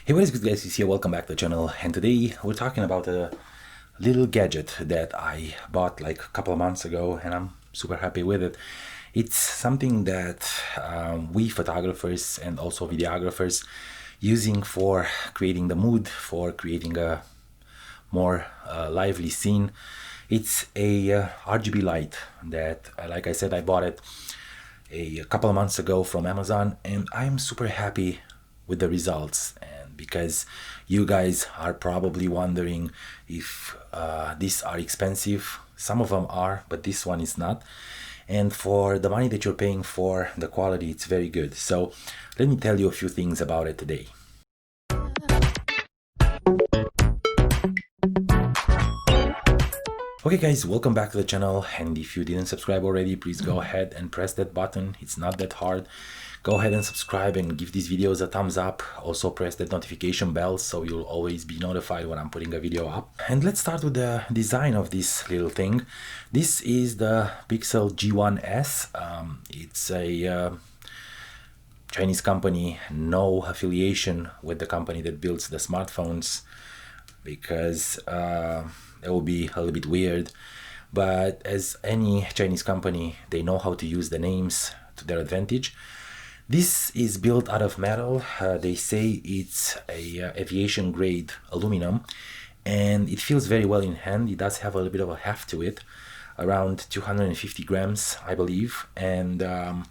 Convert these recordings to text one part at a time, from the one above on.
Hey, what is good, guys? It's here. Welcome back to the channel, and today we're talking about a little gadget that I bought like a couple of months ago, and I'm super happy with it. It's something that we photographers and also videographers using for creating the mood, for creating a more lively scene. It's a RGB light that, like I said, I bought it a couple of months ago from Amazon, and I'm super happy with the results. And because you guys are probably wondering if these are expensive, some of them are, but this one is not. And for the money that you're paying for, the quality, it's very good. So let me tell you a few things about it today. Okay guys, welcome back to the channel, and if you didn't subscribe already, please go ahead and press that button. It's not that hard. Go ahead and subscribe and give these videos a thumbs up. Also press that notification bell so you'll always be notified when I'm putting a video up. And let's start with the design of this little thing. This is the Pixel G1s. It's a Chinese company, no affiliation with the company that builds the smartphones, because it will be a little bit weird. But as any Chinese company, they know how to use the names to their advantage. This is built out of metal. They say it's a aviation grade aluminum, and it feels very well in hand. It does have a little bit of a heft to it, around 250 grams, I believe. And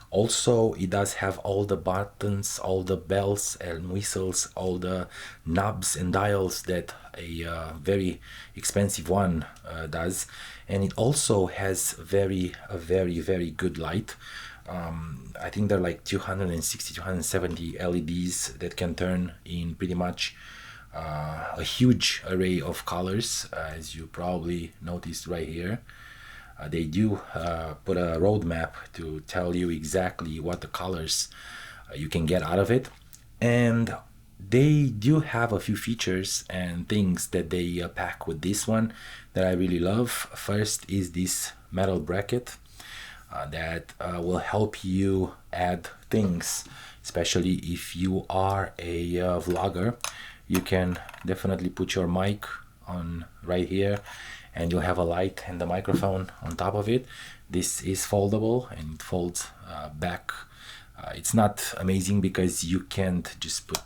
also, it does have all the buttons, all the bells and whistles, all the knobs and dials that a very expensive one does. And it also has a very good light. I think they're like 260, 270 LEDs that can turn in pretty much a huge array of colors, as you probably noticed right here. They do put a roadmap to tell you exactly what the colors you can get out of it. And they do have a few features and things that they pack with this one that I really love. First is this metal bracket that will help you add things, especially if you are a vlogger. You can definitely put your mic on right here, and you'll have a light and the microphone on top of it. This is foldable and it folds back. It's not amazing because you can't just put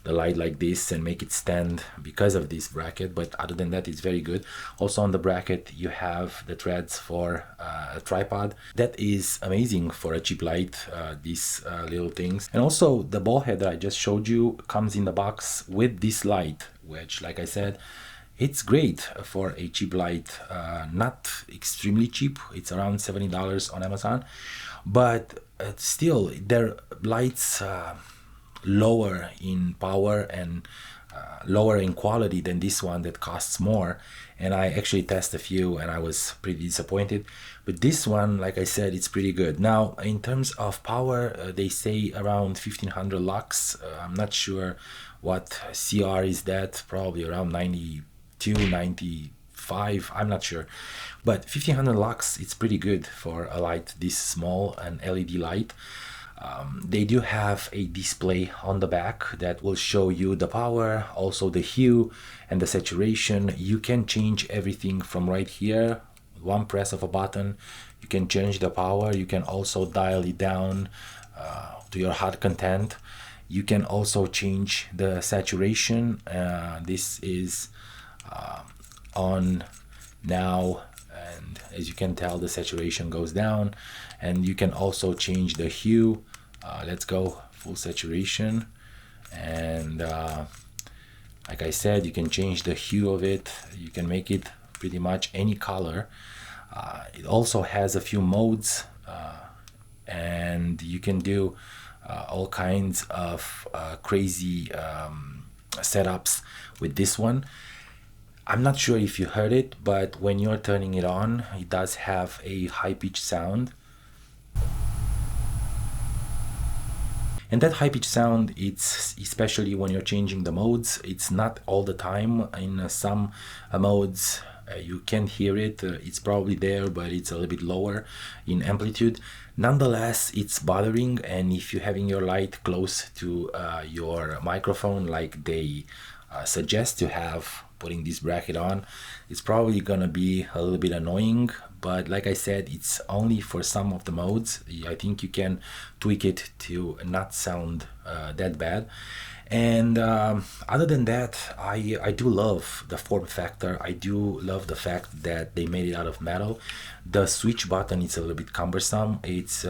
the light like this and make it stand because of this bracket, but other than that, it's very good. Also on the bracket, you have the threads for a tripod. That is amazing for a cheap light, these little things. And also the ball head that I just showed you comes in the box with this light, which, like I said, it's great for a cheap light. Not extremely cheap. It's around $70 on Amazon, but still, their lights lower in power and lower in quality than this one that costs more. And I actually tested a few and I was pretty disappointed. But this one, like I said, it's pretty good. Now, in terms of power, they say around 1500 lux. I'm not sure what CR is that, probably around 92, 95, I'm not sure. But 1500 lux, it's pretty good for a light this small, an LED light. They do have a display on the back that will show you the power, also the hue and the saturation. You can change everything from right here. One press of a button, you can change the power. You can also dial it down to your heart content. You can also change the saturation. This is on now, and as you can tell, the saturation goes down. And you can also change the hue. Let's go full saturation, and like I said, you can change the hue of it. You can make it pretty much any color. It also has a few modes, and you can do all kinds of crazy setups with this one. I'm not sure if you heard it, but when you're turning it on, it does have a high-pitched sound. And that high-pitched sound, it's especially when you're changing the modes. It's not all the time. In some modes, you can't hear it. It's probably there, but it's a little bit lower in amplitude. Nonetheless, it's bothering, and if you're having your light close to your microphone like they suggest to have, putting this bracket on, it's probably gonna be a little bit annoying. But like I said, it's only for some of the modes. I think you can tweak it to not sound that bad. And other than that, I do love the form factor. I do love the fact that they made it out of metal. The switch button is a little bit cumbersome. It's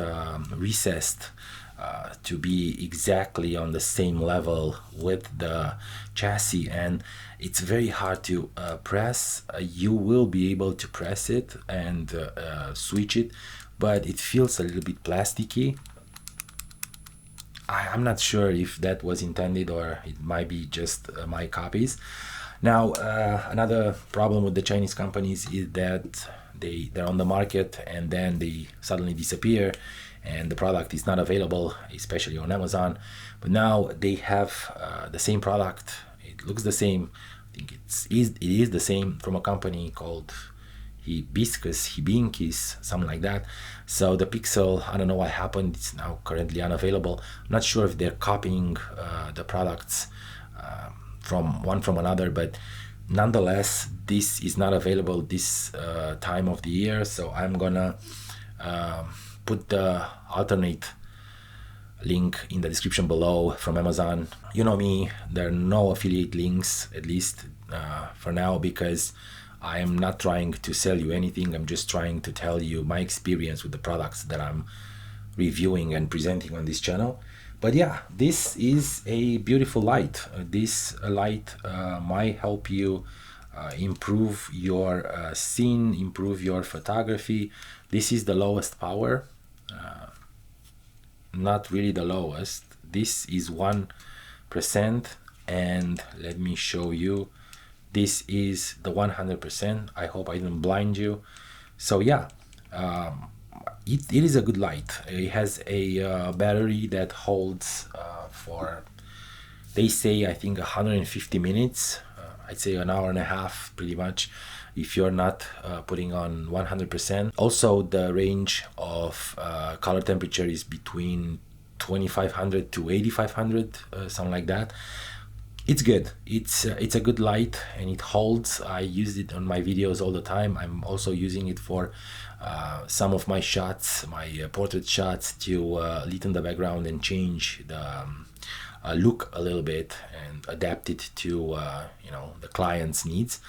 recessed to be exactly on the same level with the chassis, and it's very hard to press. You will be able to press it and switch it, but it feels a little bit plasticky. I'm not sure if that was intended or it might be just my copies. Now, another problem with the Chinese companies is that they're on the market and then they suddenly disappear and the product is not available, especially on Amazon. But now they have the same product. It looks the same. I think it is the same, from a company called Hibinkis, something like that. So the Pixel, I don't know what happened, it's now currently unavailable. I'm not sure if they're copying the products from another, but nonetheless, this is not available this time of the year. So I'm gonna put the alternate link in the description below from Amazon. You know me, there are no affiliate links, at least for now, because I am not trying to sell you anything. I'm just trying to tell you my experience with the products that I'm reviewing and presenting on this channel. But yeah, this is a beautiful light. This light might help you improve your scene, improve your photography. This is the lowest power, not really the lowest. This is 1%, and let me show you. This is the 100%. I hope I didn't blind you. So yeah, it is a good light. It has a battery that holds for, they say, I think 150 minutes. I'd say an hour and a half pretty much, if you're not putting on 100%. Also, the range of color temperature is between 2500 to 8500, something like that. It's good. It's a good light and it holds. I use it on my videos all the time. I'm also using it for some of my shots, my portrait shots, to lighten the background and change the look a little bit and adapt it to the client's needs.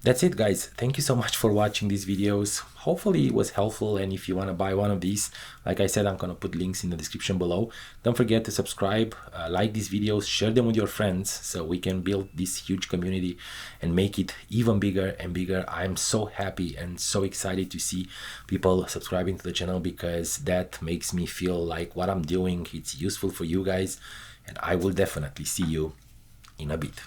That's it, guys. Thank you so much for watching these videos. Hopefully it was helpful, and if you want to buy one of these, like I said, I'm going to put links in the description below. Don't forget to subscribe, like these videos, share them with your friends so we can build this huge community and make it even bigger and bigger. I'm so happy and so excited to see people subscribing to the channel, because that makes me feel like what I'm doing, it's useful for you guys, and I will definitely see you in a bit.